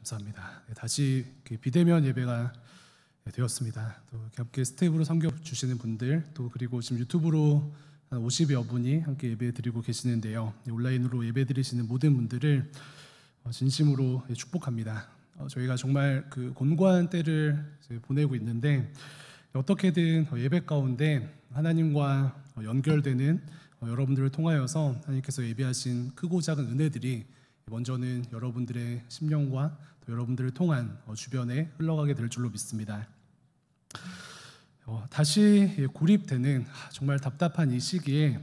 감사합니다. 다시 비대면 예배가 되었습니다. 또 함께 스텝으로 섬겨 주시는 분들, 또 그리고 지금 유튜브로 한 50여 분이 함께 예배 드리고 계시는데요. 온라인으로 예배 드리시는 모든 분들을 진심으로 축복합니다. 저희가 정말 그 곤고한 때를 보내고 있는데 어떻게든 예배 가운데 하나님과 연결되는 여러분들을 통하여서 하나님께서 예비하신 크고 작은 은혜들이 먼저는 여러분들의 심령과 또 여러분들을 통한 주변에 흘러가게 될 줄로 믿습니다. 다시 고립되는 정말 답답한 이 시기에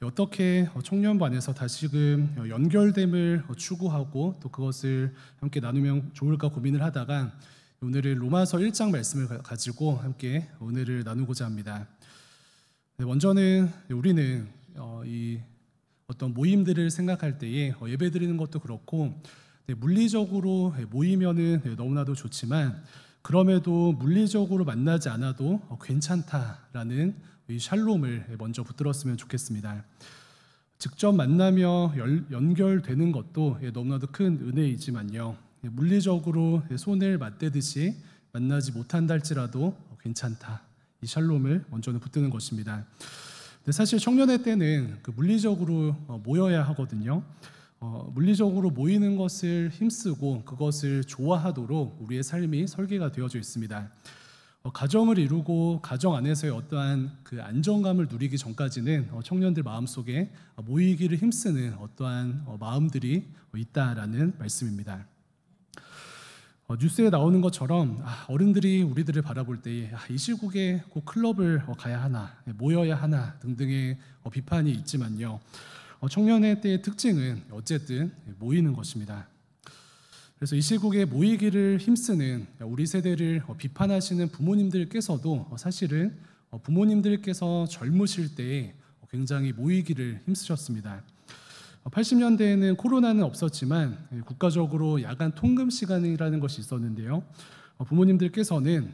어떻게 청년반에서 다시금 연결됨을 추구하고 또 그것을 함께 나누면 좋을까 고민을 하다가 오늘은 로마서 1장 말씀을 가지고 함께 은혜를 나누고자 합니다. 먼저는 우리는 이 어떤 모임들을 생각할 때에 예배 드리는 것도 그렇고 물리적으로 모이면은 너무나도 좋지만 그럼에도 물리적으로 만나지 않아도 괜찮다라는 이 샬롬을 먼저 붙들었으면 좋겠습니다. 직접 만나며 연결되는 것도 너무나도 큰 은혜이지만요, 물리적으로 손을 맞대듯이 만나지 못한다 할지라도 괜찮다, 이 샬롬을 먼저는 붙드는 것입니다. 근데 사실 청년의 때는 그 물리적으로 모여야 하거든요. 물리적으로 모이는 것을 힘쓰고 그것을 좋아하도록 우리의 삶이 설계가 되어져 있습니다. 가정을 이루고 가정 안에서의 어떠한 그 안정감을 누리기 전까지는 청년들 마음속에 모이기를 힘쓰는 어떠한 마음들이 있다라는 말씀입니다. 뉴스에 나오는 것처럼 어른들이 우리들을 바라볼 때에 이 시국에 꼭 클럽을 가야 하나, 모여야 하나 등등의 비판이 있지만요, 청년의 때의 특징은 어쨌든 모이는 것입니다. 그래서 이 시국에 모이기를 힘쓰는 우리 세대를 비판하시는 부모님들께서도 사실은 부모님들께서 젊으실 때에 굉장히 모이기를 힘쓰셨습니다. 80년대에는 코로나는 없었지만 국가적으로 야간 통금 시간이라는 것이 있었는데요, 부모님들께서는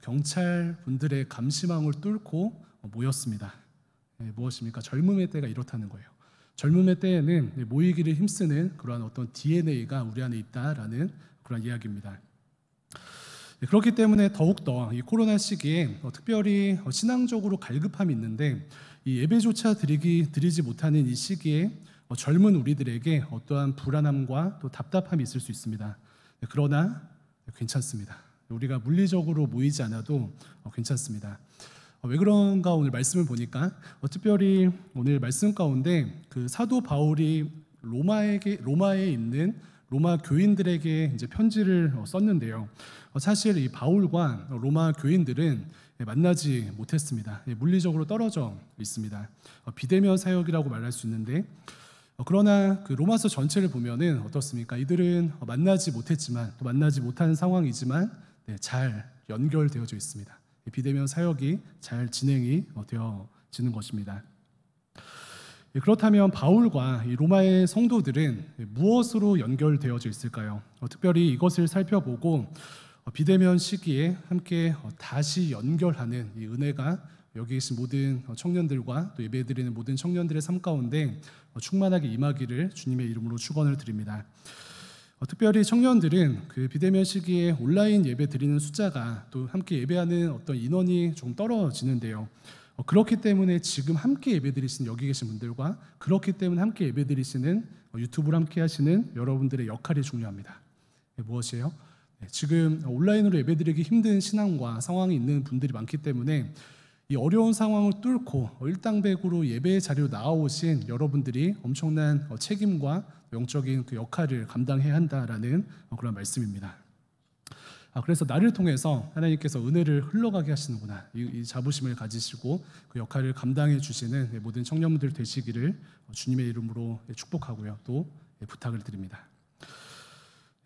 경찰 분들의 감시망을 뚫고 모였습니다. 무엇입니까? 젊음의 때가 이렇다는 거예요. 젊음의 때에는 모이기를 힘쓰는 그러한 어떤 DNA가 우리 안에 있다라는 그런 이야기입니다. 그렇기 때문에 더욱더 이 코로나 시기에 특별히 신앙적으로 갈급함이 있는데 이 예배조차 드리지 못하는 이 시기에 젊은 우리들에게 어떠한 불안함과 또 답답함이 있을 수 있습니다. 그러나 괜찮습니다. 우리가 물리적으로 모이지 않아도 괜찮습니다. 왜 그런가 오늘 말씀을 보니까 특별히 오늘 말씀 가운데 그 사도 바울이 로마에 있는 로마 교인들에게 이제 편지를 썼는데요. 사실 이 바울과 로마 교인들은 만나지 못했습니다. 물리적으로 떨어져 있습니다. 비대면 사역이라고 말할 수 있는데, 그러나 그 로마서 전체를 보면은 어떻습니까? 이들은 만나지 못했지만 또 만나지 못한 상황이지만 잘 연결되어져 있습니다. 비대면 사역이 잘 진행이 되어지는 것입니다. 그렇다면 바울과 이 로마의 성도들은 무엇으로 연결되어져 있을까요? 특별히 이것을 살펴보고 비대면 시기에 함께 다시 연결하는 이 은혜가 여기 계신 모든 청년들과 또 예배드리는 모든 청년들의 삶 가운데 충만하게 임하기를 주님의 이름으로 축원을 드립니다. 특별히 청년들은 그 비대면 시기에 온라인 예배 드리는 숫자가 또 함께 예배하는 어떤 인원이 조금 떨어지는데요, 그렇기 때문에 지금 함께 예배 드리시는 여기 계신 분들과 그렇기 때문에 함께 예배 드리시는 유튜브로 함께 하시는 여러분들의 역할이 중요합니다. 무엇이에요? 지금 온라인으로 예배 드리기 힘든 신앙과 상황이 있는 분들이 많기 때문에 이 어려운 상황을 뚫고 일당백으로 예배의 자리로 나아오신 여러분들이 엄청난 책임과 영적인 그 역할을 감당해야 한다라는 그런 말씀입니다. 그래서 나를 통해서 하나님께서 은혜를 흘러가게 하시는구나, 이 자부심을 가지시고 그 역할을 감당해 주시는 모든 청년분들 되시기를 주님의 이름으로 축복하고요, 또 부탁을 드립니다.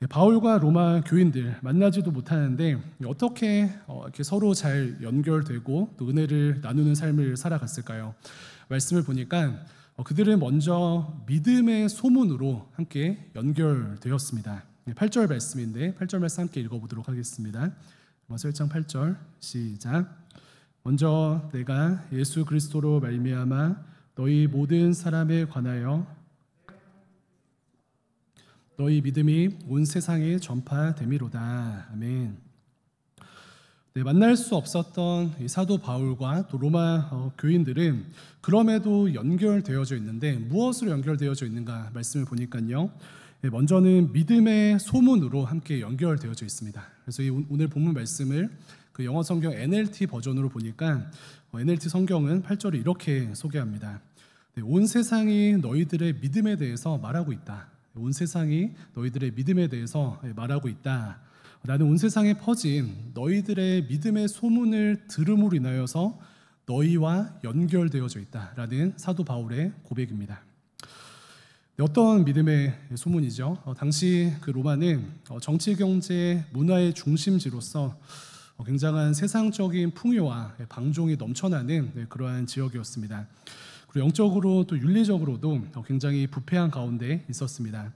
바울과 로마 교인들 만나지도 못하는데 어떻게 이렇게 서로 잘 연결되고 또 은혜를 나누는 삶을 살아갔을까요? 말씀을 보니까 그들은 먼저 믿음의 소문으로 함께 연결되었습니다. 8절 말씀인데 8절 말씀 함께 읽어보도록 하겠습니다. 로마서 1장 8절 시작. 먼저 내가 예수 그리스도로 말미암아 너희 모든 사람에 관하여 너희 믿음이 온 세상에 전파됨이로다. 아멘. 네, 만날 수 없었던 이 사도 바울과 또 로마 교인들은 그럼에도 연결되어져 있는데 무엇으로 연결되어져 있는가 말씀을 보니까요. 네, 먼저는 믿음의 소문으로 함께 연결되어져 있습니다. 그래서 오늘 본문 말씀을 그 영어 성경 NLT 버전으로 보니까 NLT 성경은 8절을 이렇게 소개합니다. 네, 온 세상이 너희들의 믿음에 대해서 말하고 있다. 온 세상이 너희들의 믿음에 대해서 말하고 있다. 나는 온 세상에 퍼진 너희들의 믿음의 소문을 들음으로 인하여서 너희와 연결되어져 있다라는 사도 바울의 고백입니다. 어떤 믿음의 소문이죠? 당시 그 로마는 정치, 경제, 문화의 중심지로서 굉장한 세상적인 풍요와 방종이 넘쳐나는 그러한 지역이었습니다. 그리고 영적으로 또 윤리적으로도 굉장히 부패한 가운데 있었습니다.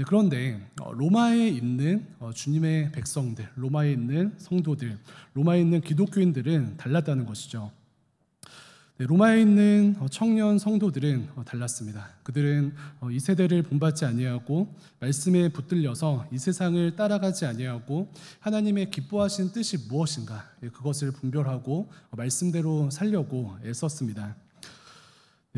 그런데 로마에 있는 주님의 백성들, 로마에 있는 성도들, 로마에 있는 기독교인들은 달랐다는 것이죠. 로마에 있는 청년 성도들은 달랐습니다. 그들은 이 세대를 본받지 아니하고 말씀에 붙들려서 이 세상을 따라가지 아니하고 하나님의 기뻐하신 뜻이 무엇인가 그것을 분별하고 말씀대로 살려고 애썼습니다.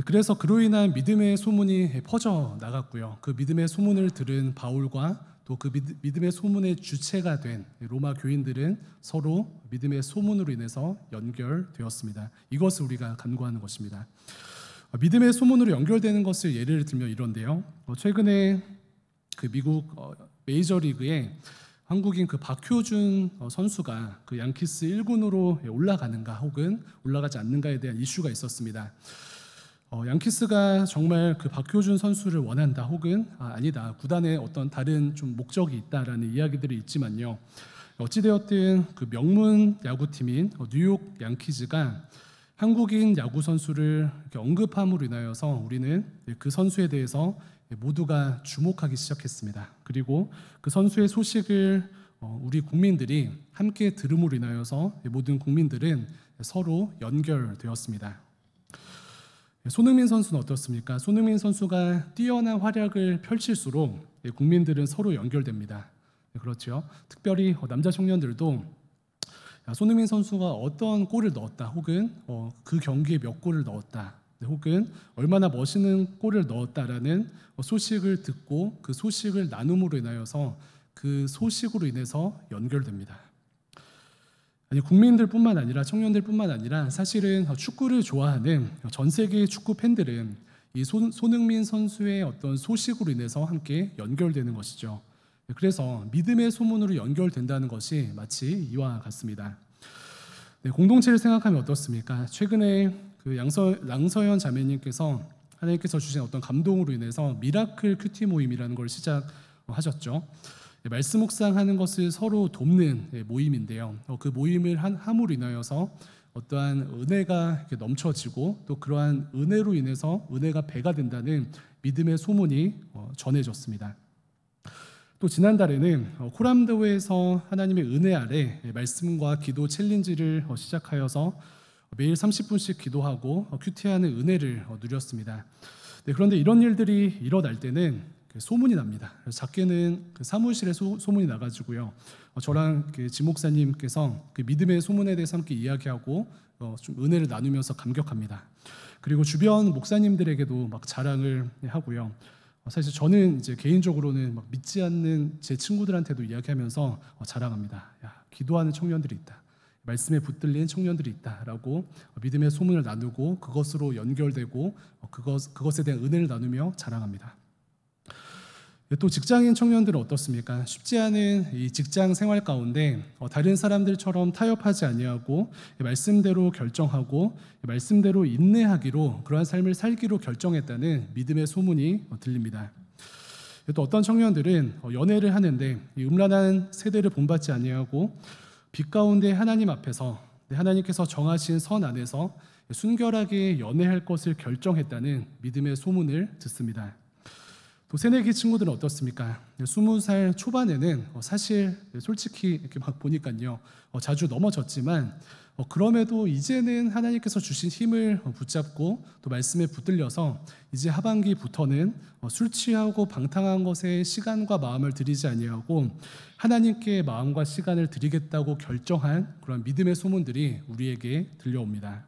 그래서 그로 인한 믿음의 소문이 퍼져 나갔고요. 그 믿음의 소문을 들은 바울과 또 그 믿음의 소문의 주체가 된 로마 교인들은 서로 믿음의 소문으로 인해서 연결되었습니다. 이것을 우리가 간구하는 것입니다. 믿음의 소문으로 연결되는 것을 예를 들면 이런데요. 최근에 그 미국 메이저리그에 한국인 그 박효준 선수가 그 양키스 1군으로 올라가는가 혹은 올라가지 않는가에 대한 이슈가 있었습니다. 양키스가 정말 그 박효준 선수를 원한다 혹은 아니다 구단에 어떤 다른 좀 목적이 있다라는 이야기들이 있지만요. 어찌되었든 그 명문 야구팀인 뉴욕 양키즈가 한국인 야구 선수를 이렇게 언급함으로 인하여서 우리는 그 선수에 대해서 모두가 주목하기 시작했습니다. 그리고 그 선수의 소식을 우리 국민들이 함께 들음으로 인하여서 모든 국민들은 서로 연결되었습니다. 손흥민 선수는 어떻습니까? 손흥민 선수가 뛰어난 활약을 펼칠수록 국민들은 서로 연결됩니다. 그렇죠. 특별히 남자 청년들도 손흥민 선수가 어떤 골을 넣었다 혹은 그 경기에 몇 골을 넣었다 혹은 얼마나 멋있는 골을 넣었다라는 소식을 듣고 그 소식을 나눔으로 인하여서 그 소식으로 인해서 연결됩니다. 아니, 국민들뿐만 아니라 청년들뿐만 아니라 사실은 축구를 좋아하는 전 세계의 축구 팬들은 이 손흥민 선수의 어떤 소식으로 인해서 함께 연결되는 것이죠. 그래서 믿음의 소문으로 연결된다는 것이 마치 이와 같습니다. 공동체를 생각하면 어떻습니까? 최근에 그 랑서연 자매님께서 하나님께서 주신 어떤 감동으로 인해서 미라클 큐티 모임이라는 걸 시작하셨죠. 말씀 묵상하는 것을 서로 돕는 모임인데요. 그 모임을 함으로 인하여서 어떠한 은혜가 넘쳐지고 또 그러한 은혜로 인해서 은혜가 배가 된다는 믿음의 소문이 전해졌습니다. 또 지난달에는 코람도에서 하나님의 은혜 아래 말씀과 기도 챌린지를 시작하여서 매일 30분씩 기도하고 큐티하는 은혜를 누렸습니다. 그런데 이런 일들이 일어날 때는 소문이 납니다. 작게는 그 사무실에 소문이 나가지고요. 저랑 그 지 목사님께서 그 믿음의 소문에 대해서 함께 이야기하고 좀 은혜를 나누면서 감격합니다. 그리고 주변 목사님들에게도 막 자랑을 하고요. 사실 저는 이제 개인적으로는 막 믿지 않는 제 친구들한테도 이야기하면서 자랑합니다. 야, 기도하는 청년들이 있다. 말씀에 붙들린 청년들이 있다라고 믿음의 소문을 나누고 그것으로 연결되고 그것에 대한 은혜를 나누며 자랑합니다. 또 직장인 청년들은 어떻습니까? 쉽지 않은 이 직장 생활 가운데 다른 사람들처럼 타협하지 아니하고 말씀대로 결정하고 말씀대로 인내하기로 그러한 삶을 살기로 결정했다는 믿음의 소문이 들립니다. 또 어떤 청년들은 연애를 하는데 음란한 세대를 본받지 아니하고 빛 가운데 하나님 앞에서 하나님께서 정하신 선 안에서 순결하게 연애할 것을 결정했다는 믿음의 소문을 듣습니다. 또 새내기 친구들은 어떻습니까? 20살 초반에는 사실 솔직히 이렇게 막 보니까요, 자주 넘어졌지만 그럼에도 이제는 하나님께서 주신 힘을 붙잡고 또 말씀에 붙들려서 이제 하반기부터는 술 취하고 방탕한 것에 시간과 마음을 들이지 아니하고 하나님께 마음과 시간을 드리겠다고 결정한 그런 믿음의 소문들이 우리에게 들려옵니다.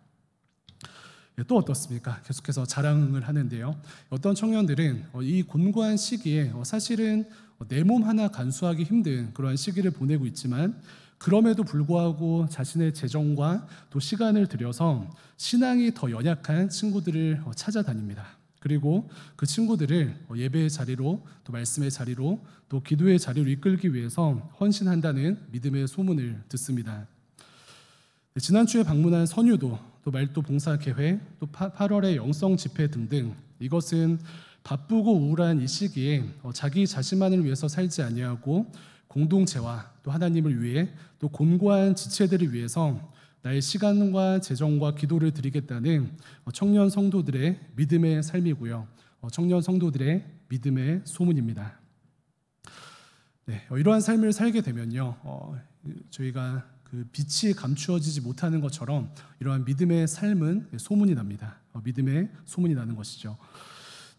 또 어떻습니까? 계속해서 자랑을 하는데요. 어떤 청년들은 이 곤고한 시기에 사실은 내 몸 하나 간수하기 힘든 그러한 시기를 보내고 있지만 그럼에도 불구하고 자신의 재정과 또 시간을 들여서 신앙이 더 연약한 친구들을 찾아다닙니다. 그리고 그 친구들을 예배의 자리로 또 말씀의 자리로 또 기도의 자리로 이끌기 위해서 헌신한다는 믿음의 소문을 듣습니다. 지난주에 방문한 선유도 또 말도 봉사계획 또 8월의 영성 집회 등등 이것은 바쁘고 우울한 이 시기에 자기 자신만을 위해서 살지 아니하고 공동체와 또 하나님을 위해 또 곤고한 지체들을 위해서 나의 시간과 재정과 기도를 드리겠다는 청년 성도들의 믿음의 삶이고요. 청년 성도들의 믿음의 소문입니다. 네, 이러한 삶을 살게 되면요, 저희가 그 빛이 감추어지지 못하는 것처럼 이러한 믿음의 삶은 소문이 납니다. 믿음의 소문이 나는 것이죠.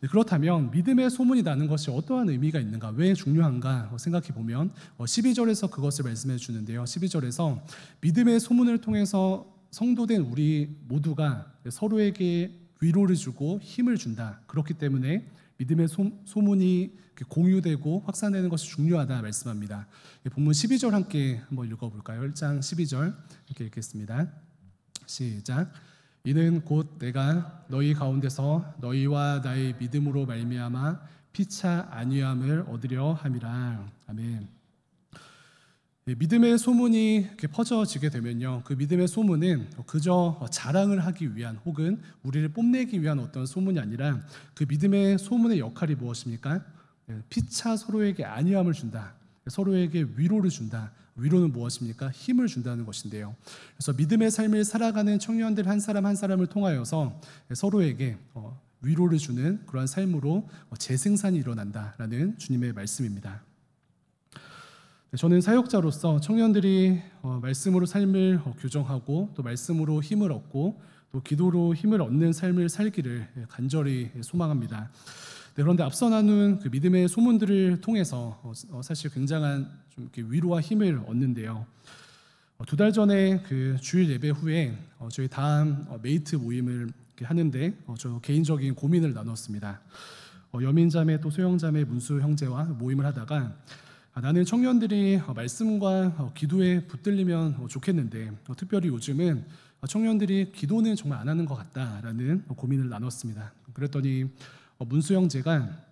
네, 그렇다면 믿음의 소문이 나는 것이 어떠한 의미가 있는가, 왜 중요한가 생각해 보면 12절에서 그것을 말씀해 주는데요. 12절에서 믿음의 소문을 통해서 성도된 우리 모두가 서로에게 위로를 주고 힘을 준다. 그렇기 때문에 믿음의 소문이 공유되고 확산되는 것이 중요하다 말씀합니다. 본문 12절 함께 한번 읽어볼까요? 1장 12절 함께 읽겠습니다. 시작. 이는 곧 내가 너희 가운데서 너희와 나의 믿음으로 말미암아 피차 안위함을 얻으려 함이라. 아멘. 믿음의 소문이 이렇게 퍼져지게 되면요, 그 믿음의 소문은 그저 자랑을 하기 위한 혹은 우리를 뽐내기 위한 어떤 소문이 아니라 그 믿음의 소문의 역할이 무엇입니까? 피차 서로에게 안위함을 준다. 서로에게 위로를 준다. 위로는 무엇입니까? 힘을 준다는 것인데요. 그래서 믿음의 삶을 살아가는 청년들 한 사람 한 사람을 통하여서 서로에게 위로를 주는 그러한 삶으로 재생산이 일어난다라는 주님의 말씀입니다. 저는 사역자로서 청년들이 말씀으로 삶을 교정하고 또 말씀으로 힘을 얻고 또 기도로 힘을 얻는 삶을 살기를 간절히 소망합니다. 그런데 앞서 나눈 그 믿음의 소문들을 통해서 사실 굉장한 좀 이렇게 위로와 힘을 얻는데요. 2달 전에 그 주일 예배 후에 저희 다음 메이트 모임을 하는데 저 개인적인 고민을 나눴습니다. 여민자매 또 소영자매 문수 형제와 모임을 하다가 나는 청년들이 말씀과 기도에 붙들리면 좋겠는데 특별히 요즘은 청년들이 기도는 정말 안 하는 것 같다라는 고민을 나눴습니다. 그랬더니 문수 형제가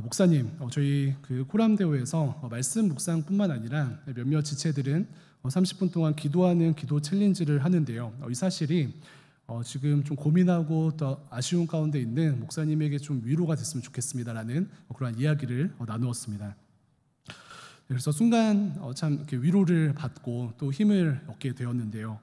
목사님, 저희 그 코람대오에서 말씀 묵상뿐만 아니라 몇몇 지체들은 30분 동안 기도하는 기도 챌린지를 하는데요. 이 사실이 지금 좀 고민하고 또 아쉬운 가운데 있는 목사님에게 좀 위로가 됐으면 좋겠습니다라는 그런 이야기를 나누었습니다. 그래서 순간 참 이렇게 위로를 받고 또 힘을 얻게 되었는데요.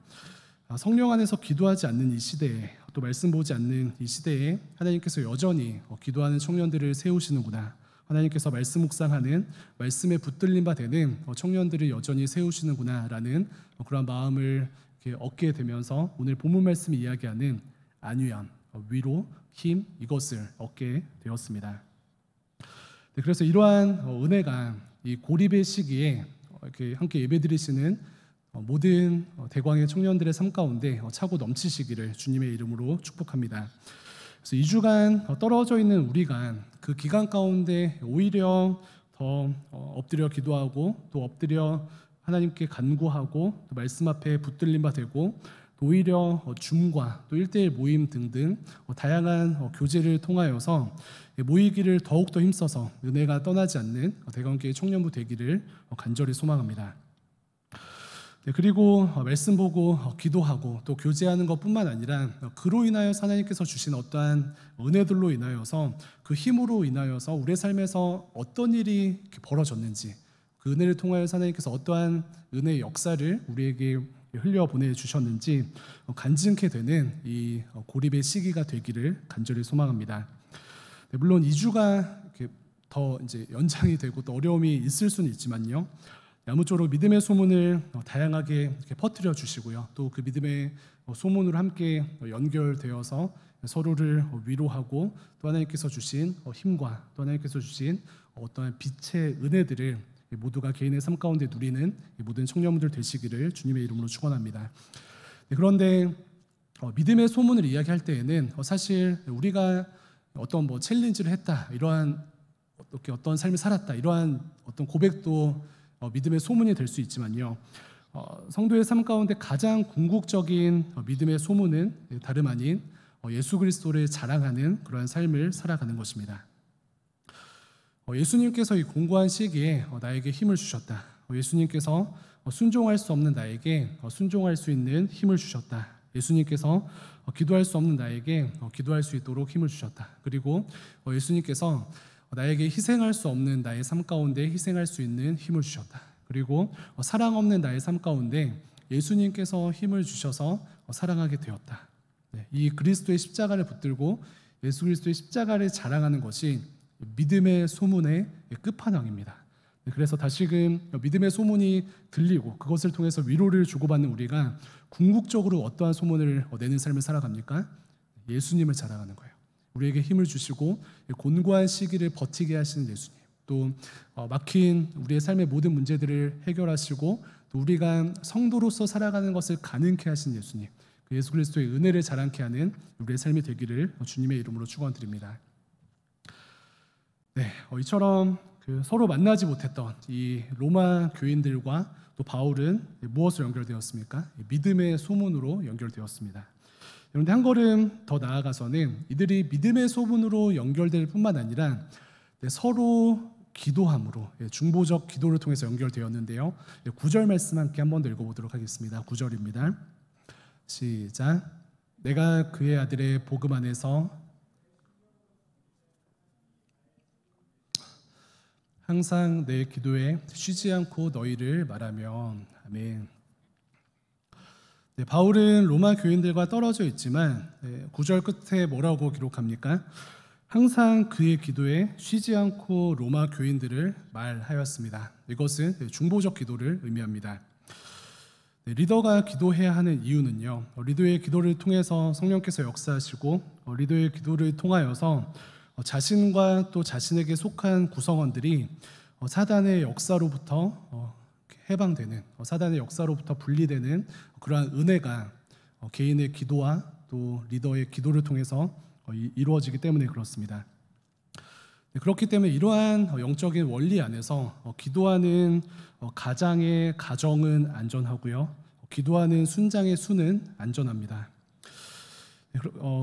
성령 안에서 기도하지 않는 이 시대에 또 말씀 보지 않는 이 시대에 하나님께서 여전히 기도하는 청년들을 세우시는구나. 하나님께서 말씀 묵상하는 말씀에 붙들림 바 되는 청년들을 여전히 세우시는구나라는 그런 마음을 얻게 되면서 오늘 본문 말씀이 이야기하는 안위함, 위로, 힘 이것을 얻게 되었습니다. 그래서 이러한 은혜가 이 고립의 시기에 이렇게 함께 예배드리시는 모든 대광의 청년들의 삶 가운데 차고 넘치시기를 주님의 이름으로 축복합니다. 그래서 2주간 떨어져 있는 우리가 그 기간 가운데 오히려 더 엎드려 기도하고 또 엎드려 하나님께 간구하고 또 말씀 앞에 붙들림 바 되고 또 오히려 줌과 또 1:1 모임 등등 다양한 교제를 통하여서 모이기를 더욱더 힘써서 은혜가 떠나지 않는 대광교회 청년부 되기를 간절히 소망합니다. 그리고 말씀 보고 기도하고 또 교제하는 것뿐만 아니라 그로 인하여 하나님께서 주신 어떠한 은혜들로 인하여서 그 힘으로 인하여서 우리의 삶에서 어떤 일이 벌어졌는지 그 은혜를 통하여 하나님께서 어떠한 은혜의 역사를 우리에게 흘려보내 주셨는지 간증케 되는 이 고립의 시기가 되기를 간절히 소망합니다. 물론 2주가 더 이제 연장이 되고 또 어려움이 있을 수는 있지만요. 아무쪼록 믿음의 소문을 다양하게 이렇게 퍼뜨려 주시고요. 또 그 믿음의 소문으로 함께 연결되어서 서로를 위로하고 또 하나님께서 주신 힘과 또 하나님께서 주신 어떠한 빛의 은혜들을 모두가 개인의 삶 가운데 누리는 모든 청년분들 되시기를 주님의 이름으로 축원합니다. 그런데 믿음의 소문을 이야기할 때에는 사실 우리가 어떤 챌린지를 했다, 이러한 어떤 삶을 살았다, 이러한 어떤 고백도 믿음의 소문이 될 수 있지만요. 성도의 삶 가운데 가장 궁극적인 믿음의 소문은 다름 아닌 예수 그리스도를 자랑하는 그러한 삶을 살아가는 것입니다. 예수님께서 이 공고한 시기에 나에게 힘을 주셨다. 예수님께서 순종할 수 없는 나에게 순종할 수 있는 힘을 주셨다. 예수님께서 기도할 수 없는 나에게 기도할 수 있도록 힘을 주셨다. 그리고 예수님께서 나에게 희생할 수 없는 나의 삶 가운데 희생할 수 있는 힘을 주셨다. 그리고 사랑 없는 나의 삶 가운데 예수님께서 힘을 주셔서 사랑하게 되었다. 이 그리스도의 십자가를 붙들고 예수 그리스도의 십자가를 자랑하는 것이 믿음의 소문의 끝판왕입니다. 그래서 다시금 믿음의 소문이 들리고 그것을 통해서 위로를 주고받는 우리가 궁극적으로 어떠한 소문을 내는 삶을 살아갑니까? 예수님을 자랑하는 거예요. 우리에게 힘을 주시고 곤고한 시기를 버티게 하시는 예수님, 또 막힌 우리의 삶의 모든 문제들을 해결하시고 또 우리가 성도로서 살아가는 것을 가능케 하신 예수님, 그 예수 그리스도의 은혜를 자랑케 하는 우리의 삶이 되기를 주님의 이름으로 축원드립니다. 네, 이처럼 서로 만나지 못했던 이 로마 교인들과 또 바울은 무엇으로 연결되었습니까? 믿음의 소문으로 연결되었습니다. 그런데 한 걸음 더 나아가서는 이들이 믿음의 소문으로 연결될 뿐만 아니라 서로 기도함으로 중보적 기도를 통해서 연결되었는데요. 9절 말씀 함께 한 번 더 읽어보도록 하겠습니다. 9절입니다. 시작. 내가 그의 아들의 복음 안에서 항상 내 기도에 쉬지 않고 너희를 말하며. 아멘. 바울은 로마 교인들과 떨어져 있지만 9절 끝에 뭐라고 기록합니까? 항상 그의 기도에 쉬지 않고 로마 교인들을 말하였습니다. 이것은 중보적 기도를 의미합니다. 리더가 기도해야 하는 이유는요, 리더의 기도를 통해서 성령께서 역사하시고 리더의 기도를 통하여서 자신과 또 자신에게 속한 구성원들이 사단의 역사로부터 해방되는, 사단의 역사로부터 분리되는 그러한 은혜가 개인의 기도와 또 리더의 기도를 통해서 이루어지기 때문에 그렇습니다. 그렇기 때문에 이러한 영적인 원리 안에서 기도하는 가장의 가정은 안전하고요, 기도하는 순장의 수는 안전합니다.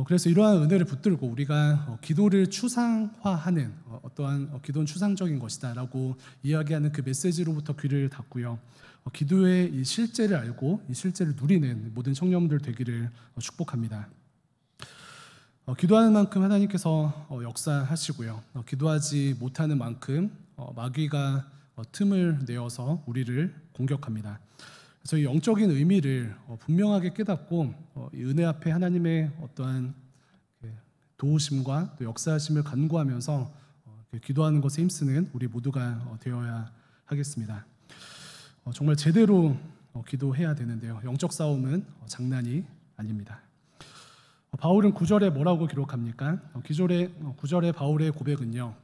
그래서 이러한 은혜를 붙들고 우리가 기도를 추상화하는 어떠한 기도는 추상적인 것이다 라고 이야기하는 그 메시지로부터 귀를 닫고요, 기도의 이 실제를 알고 이 실제를 누리는 모든 청년들 되기를 축복합니다. 기도하는 만큼 하나님께서 역사하시고요, 기도하지 못하는 만큼 마귀가 틈을 내어서 우리를 공격합니다. 그래서 이 영적인 의미를 분명하게 깨닫고 이 은혜 앞에 하나님의 어떠한 도우심과 또 역사하심을 간구하면서 기도하는 것에 힘쓰는 우리 모두가 되어야 하겠습니다. 정말 제대로 기도해야 되는데요, 영적 싸움은 장난이 아닙니다. 바울은 9절에 뭐라고 기록합니까? 9절에 바울의 고백은요,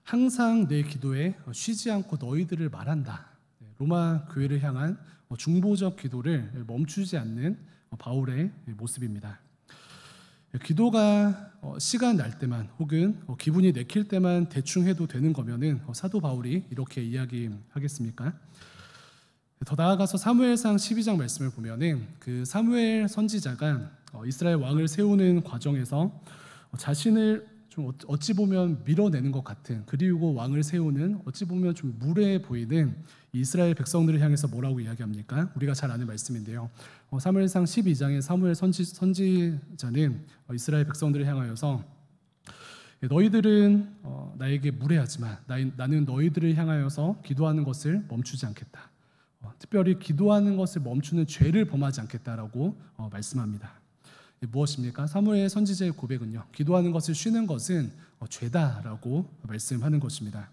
항상 내 기도에 쉬지 않고 너희들을 말한다. 로마 교회를 향한 중보적 기도를 멈추지 않는 바울의 모습입니다. 기도가 시간 날 때만 혹은 기분이 내킬 때만 대충 해도 되는 거면은 사도 바울이 이렇게 이야기하겠습니까? 더 나아가서 사무엘상 12장 말씀을 보면은 그 사무엘 선지자가 이스라엘 왕을 세우는 과정에서 자신을 좀 어찌 보면 밀어내는 것 같은, 그리고 왕을 세우는 어찌 보면 좀 무례해 보이는 이스라엘 백성들을 향해서 뭐라고 이야기합니까? 우리가 잘 아는 말씀인데요, 사무엘상 12장의 사무엘 선지자는 이스라엘 백성들을 향하여서 너희들은 나에게 무례하지만 나는 너희들을 향하여서 기도하는 것을 멈추지 않겠다. 특별히 기도하는 것을 멈추는 죄를 범하지 않겠다라고 말씀합니다. 무엇입니까? 사무엘 선지자의 고백은요, 기도하는 것을 쉬는 것은 죄다라고 말씀하는 것입니다.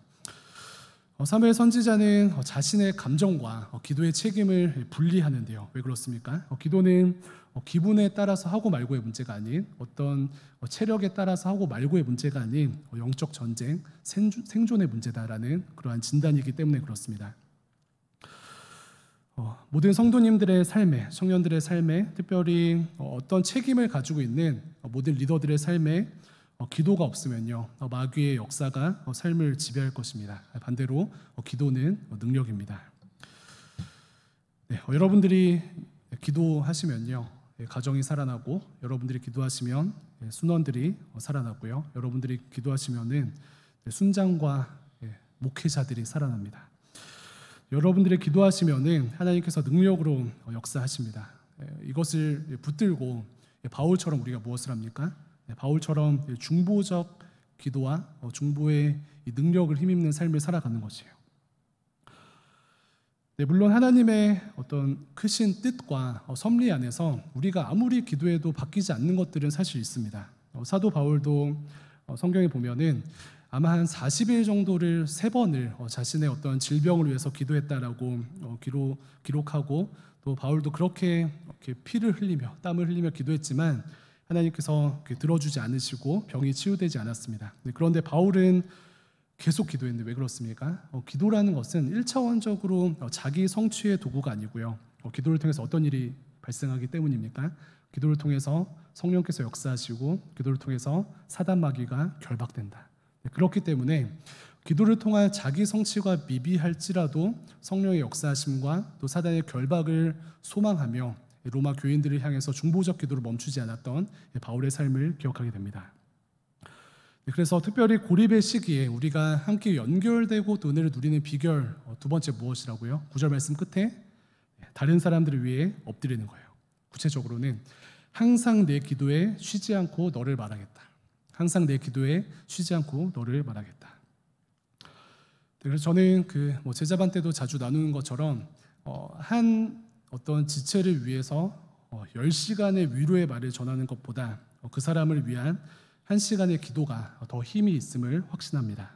사무엘 선지자는 자신의 감정과 기도의 책임을 분리하는데요. 왜 그렇습니까? 기도는 기분에 따라서 하고 말고의 문제가 아닌, 어떤 체력에 따라서 하고 말고의 문제가 아닌 영적 전쟁, 생존의 문제다라는 그러한 진단이기 때문에 그렇습니다. 모든 성도님들의 삶에, 청년들의 삶에, 특별히 어떤 책임을 가지고 있는 모든 리더들의 삶에 기도가 없으면요, 마귀의 역사가 삶을 지배할 것입니다. 반대로 기도는 능력입니다. 네, 여러분들이 기도하시면요, 가정이 살아나고, 여러분들이 기도하시면 순원들이 살아나고요, 여러분들이 기도하시면은 순장과 목회자들이 살아납니다. 여러분들이 기도하시면은 하나님께서 능력으로 역사하십니다. 이것을 붙들고 바울처럼 우리가 무엇을 합니까? 바울처럼 중보적 기도와 중보의 능력을 힘입는 삶을 살아가는 것이에요. 물론 하나님의 어떤 크신 뜻과 섭리 안에서 우리가 아무리 기도해도 바뀌지 않는 것들은 사실 있습니다. 사도 바울도 성경에 보면은 아마 한 40일 정도를 3번을 자신의 어떤 질병을 위해서 기도했다라고 기록하고, 또 바울도 그렇게 피를 흘리며 땀을 흘리며 기도했지만 하나님께서 들어주지 않으시고 병이 치유되지 않았습니다. 그런데 바울은 계속 기도했는데 왜 그렇습니까? 기도라는 것은 1차원적으로 자기 성취의 도구가 아니고요, 기도를 통해서 어떤 일이 발생하기 때문입니까? 기도를 통해서 성령께서 역사하시고, 기도를 통해서 사단 마귀가 결박된다. 그렇기 때문에 기도를 통한 자기 성취가 미비할지라도 성령의 역사하심과 또 사단의 결박을 소망하며 로마 교인들을 향해서 중보적 기도를 멈추지 않았던 바울의 삶을 기억하게 됩니다. 그래서 특별히 고립의 시기에 우리가 함께 연결되고 또 은혜를 누리는 비결, 두 번째 무엇이라고요? 9절 말씀 끝에 다른 사람들을 위해 엎드리는 거예요. 구체적으로는 항상 내 기도에 쉬지 않고 너를 말하겠다. 항상 내 기도에 쉬지 않고 너를 말하겠다. 그래서 저는 제자반 때도 자주 나누는 것처럼 한 어떤 지체를 위해서 10시간의 위로의 말을 전하는 것보다 그 사람을 위한 1시간의 기도가 더 힘이 있음을 확신합니다.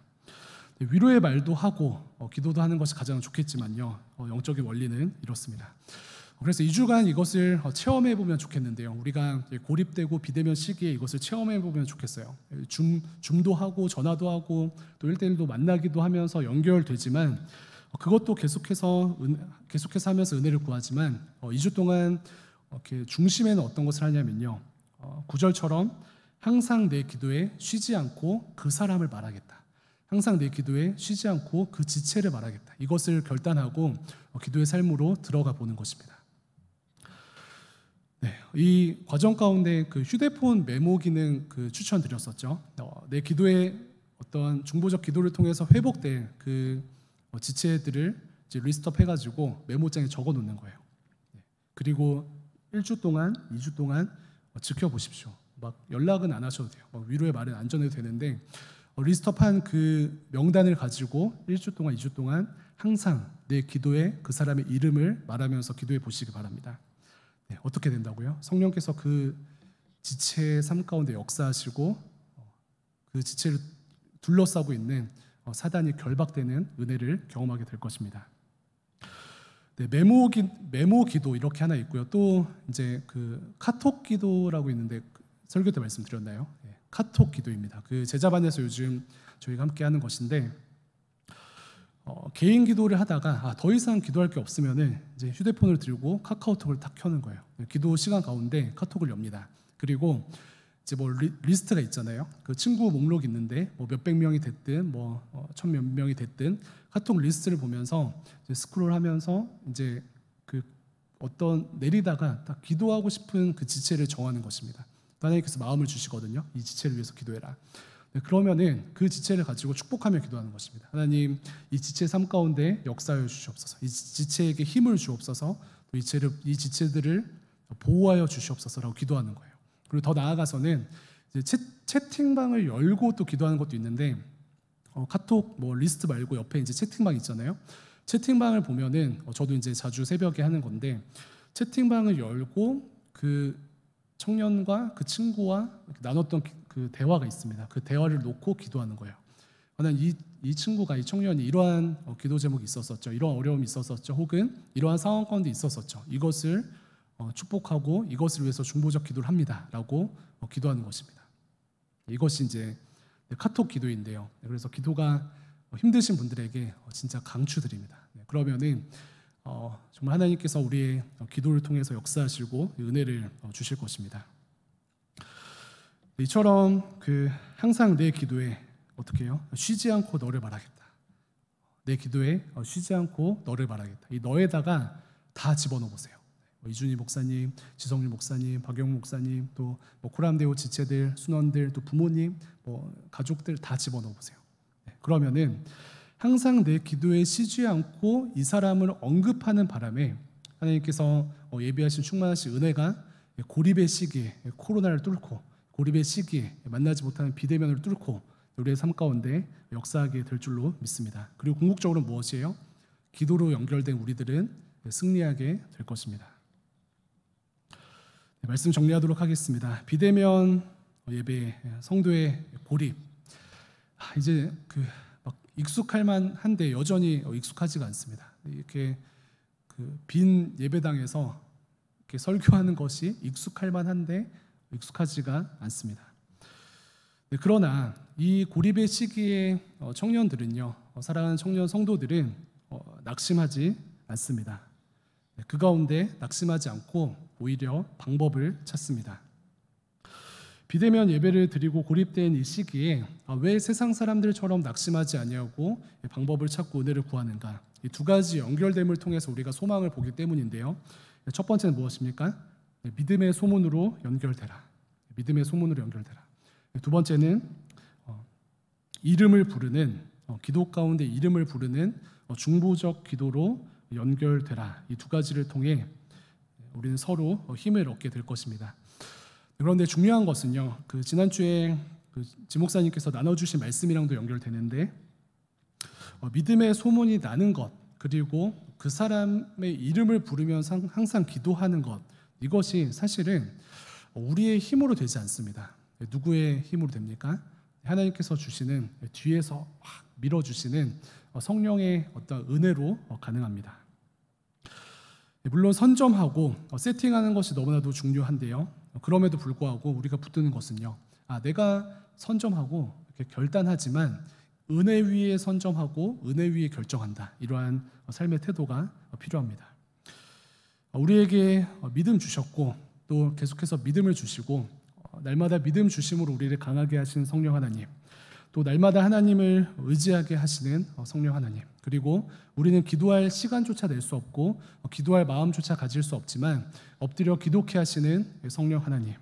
위로의 말도 하고 기도도 하는 것이 가장 좋겠지만요, 영적인 원리는 이렇습니다. 그래서 2주간 이것을 체험해 보면 좋겠는데요, 우리가 고립되고 비대면 시기에 이것을 체험해 보면 좋겠어요. 줌도 하고 전화도 하고 또 1대1도 만나기도 하면서 연결되지만, 그것도 계속해서 하면서 은혜를 구하지만 2주 동안 이렇게 중심에는 어떤 것을 하냐면요, 9절처럼 항상 내 기도에 쉬지 않고 그 사람을 말하겠다. 항상 내 기도에 쉬지 않고 그 지체를 말하겠다. 이것을 결단하고 기도의 삶으로 들어가 보는 것입니다. 네, 이 과정 가운데 휴대폰 메모 기능 추천드렸었죠. 내 기도의 어떤 중보적 기도를 통해서 회복될 지체들을 이제 리스트업 해가지고 메모장에 적어 놓는 거예요. 그리고 1주 동안, 2주 동안 지켜보십시오. 막 연락은 안 하셔도 돼요. 위로의 말은 안 전해도 되는데 리스트업한 그 명단을 가지고 1주 동안, 2주 동안 항상 내 기도에 그 사람의 이름을 말하면서 기도해 보시기 바랍니다. 네, 어떻게 된다고요? 성령께서 그 지체의 삶 가운데 역사하시고 그 지체를 둘러싸고 있는 사단이 결박되는 은혜를 경험하게 될 것입니다. 네, 메모 기도 이렇게 하나 있고요. 또 이제 카톡 기도라고 있는데 설교 때 말씀드렸나요? 네, 카톡 기도입니다. 제자반에서 요즘 저희가 함께 하는 것인데, 개인 기도를 하다가 더 이상 기도할 게 없으면은 이제 휴대폰을 들고 카카오톡을 딱 켜는 거예요. 기도 시간 가운데 카톡을 엽니다. 그리고 이제 리스트가 있잖아요. 그 친구 목록 있는데 몇백 명이 됐든 천 몇 명이 됐든 카톡 리스트를 보면서 이제 스크롤하면서 이제 어떤 내리다가 딱 기도하고 싶은 그 지체를 정하는 것입니다. 하나님께서 마음을 주시거든요. 이 지체를 위해서 기도해라. 네, 그러면은 그 지체를 가지고 축복하며 기도하는 것입니다. 하나님, 이 지체 삶 가운데 역사하여 주시옵소서. 이 지체에게 힘을 주옵소서. 또 이 지체들을 보호하여 주시옵소서라고 기도하는 거예요. 그리고 더 나아가서는 이제 채팅방을 열고 또 기도하는 것도 있는데, 카톡 리스트 말고 옆에 이제 채팅방 있잖아요. 채팅방을 보면은 저도 이제 자주 새벽에 하는 건데, 채팅방을 열고 청년과 그 친구와 나눴던 그 대화가 있습니다. 그 대화를 놓고 기도하는 거예요. 나는 이 친구가, 이 청년이 이러한 기도 제목이 있었었죠. 이러한 어려움이 있었었죠. 혹은 이러한 상황 가운데 있었었죠. 이것을 축복하고 이것을 위해서 중보적 기도를 합니다라고 기도하는 것입니다. 이것이 이제 카톡 기도인데요. 그래서 기도가 힘드신 분들에게 진짜 강추드립니다. 그러면은 정말 하나님께서 우리의 기도를 통해서 역사하시고 은혜를 주실 것입니다. 이처럼 항상 내 기도에 어떻게 해요? 쉬지 않고 너를 바라겠다. 내 기도에 쉬지 않고 너를 바라겠다. 이 너에다가 다 집어넣어 보세요. 이준희 목사님, 지성률 목사님, 박영 목사님, 또 코람데오 지체들, 순원들, 또 부모님, 가족들 다 집어넣어 보세요. 그러면은 항상 내 기도에 쉬지 않고 이 사람을 언급하는 바람에 하나님께서 예비하신 충만하신 은혜가 고립의 시기에 코로나를 뚫고 고립의 시기에 만나지 못하는 비대면을 뚫고 우리의 삶 가운데 역사하게 될 줄로 믿습니다. 그리고 궁극적으로 무엇이에요? 기도로 연결된 우리들은 승리하게 될 것입니다. 말씀 정리하도록 하겠습니다. 비대면 예배, 성도의 고립. 이제 막 익숙할 만한데 여전히 익숙하지가 않습니다. 이렇게 빈 예배당에서 이렇게 설교하는 것이 익숙할 만한데 익숙하지가 않습니다. 그러나 이 고립의 시기에 청년들은요, 사랑하는 청년 성도들은 낙심하지 않습니다. 그 가운데 낙심하지 않고 오히려 방법을 찾습니다. 비대면 예배를 드리고 고립된 이 시기에 왜 세상 사람들처럼 낙심하지 아니하고 방법을 찾고 은혜를 구하는가? 이 두 가지 연결됨을 통해서 우리가 소망을 보기 때문인데요. 첫 번째는 무엇입니까? 믿음의 소문으로 연결되라. 믿음의 소문으로 연결되라. 두 번째는 이름을 부르는 기도 가운데 이름을 부르는 중보적 기도로 연결되라. 이 두 가지를 통해 우리는 서로 힘을 얻게 될 것입니다. 그런데 중요한 것은요, 지난주에 지 목사님께서 나눠주신 말씀이랑도 연결되는데 믿음의 소문이 나는 것, 그리고 그 사람의 이름을 부르면서 항상 기도하는 것, 이것이 사실은 우리의 힘으로 되지 않습니다. 누구의 힘으로 됩니까? 하나님께서 주시는, 뒤에서 확 밀어주시는 성령의 어떤 은혜로 가능합니다. 물론 선점하고 세팅하는 것이 너무나도 중요한데요. 그럼에도 불구하고 우리가 붙드는 것은요, 내가 선점하고 이렇게 결단하지만 은혜 위에 선점하고 은혜 위에 결정한다. 이러한 삶의 태도가 필요합니다. 우리에게 믿음 주셨고 또 계속해서 믿음을 주시고 날마다 믿음 주심으로 우리를 강하게 하시는 성령 하나님, 또 날마다 하나님을 의지하게 하시는 성령 하나님, 그리고 우리는 기도할 시간조차 낼 수 없고 기도할 마음조차 가질 수 없지만 엎드려 기도케 하시는 성령 하나님,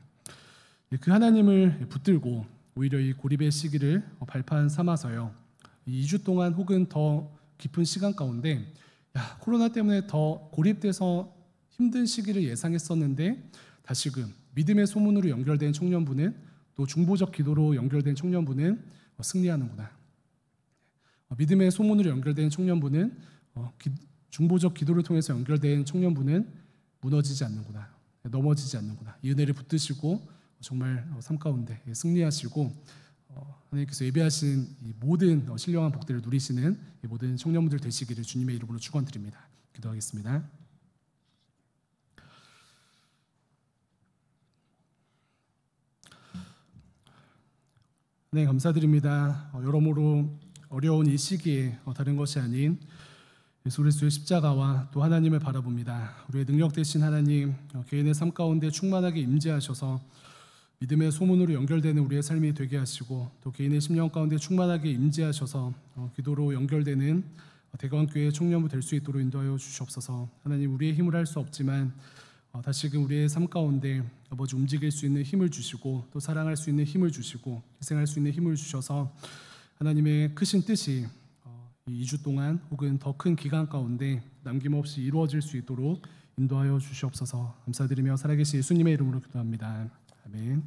그 하나님을 붙들고 오히려 이 고립의 시기를 발판 삼아서요, 2주 동안 혹은 더 깊은 시간 가운데 코로나 때문에 더 고립돼서 힘든 시기를 예상했었는데 다시금 믿음의 소문으로 연결된 청년부는, 또 중보적 기도로 연결된 청년부는 승리하는구나. 믿음의 소문으로 연결된 청년부는 중보적 기도를 통해서 연결된 청년부는 무너지지 않는구나, 넘어지지 않는구나. 이 은혜를 붙드시고 정말 삶 가운데 승리하시고 하나님께서 예배하신 이 모든 신령한 복들을 누리시는 이 모든 청년분들 되시기를 주님의 이름으로 축원드립니다. 기도하겠습니다. 네, 감사드립니다. 여러모로 어려운 이 시기에 다른 것이 아닌 예수 그리스도의 십자가와 또 하나님을 바라봅니다. 우리의 능력 되신 하나님, 개인의 삶 가운데 충만하게 임재하셔서 믿음의 소문으로 연결되는 우리의 삶이 되게 하시고, 또 개인의 심령 가운데 충만하게 임재하셔서 기도로 연결되는 대광교회 청년부 될 수 있도록 인도하여 주시옵소서. 하나님, 우리의 힘을 할 수 없지만 다시금 우리의 삶 가운데 아버지 움직일 수 있는 힘을 주시고, 또 사랑할 수 있는 힘을 주시고, 희생할 수 있는 힘을 주셔서 하나님의 크신 뜻이 이 2주 동안 혹은 더 큰 기간 가운데 남김없이 이루어질 수 있도록 인도하여 주시옵소서. 감사드리며 살아계신 예수님의 이름으로 기도합니다. 아멘.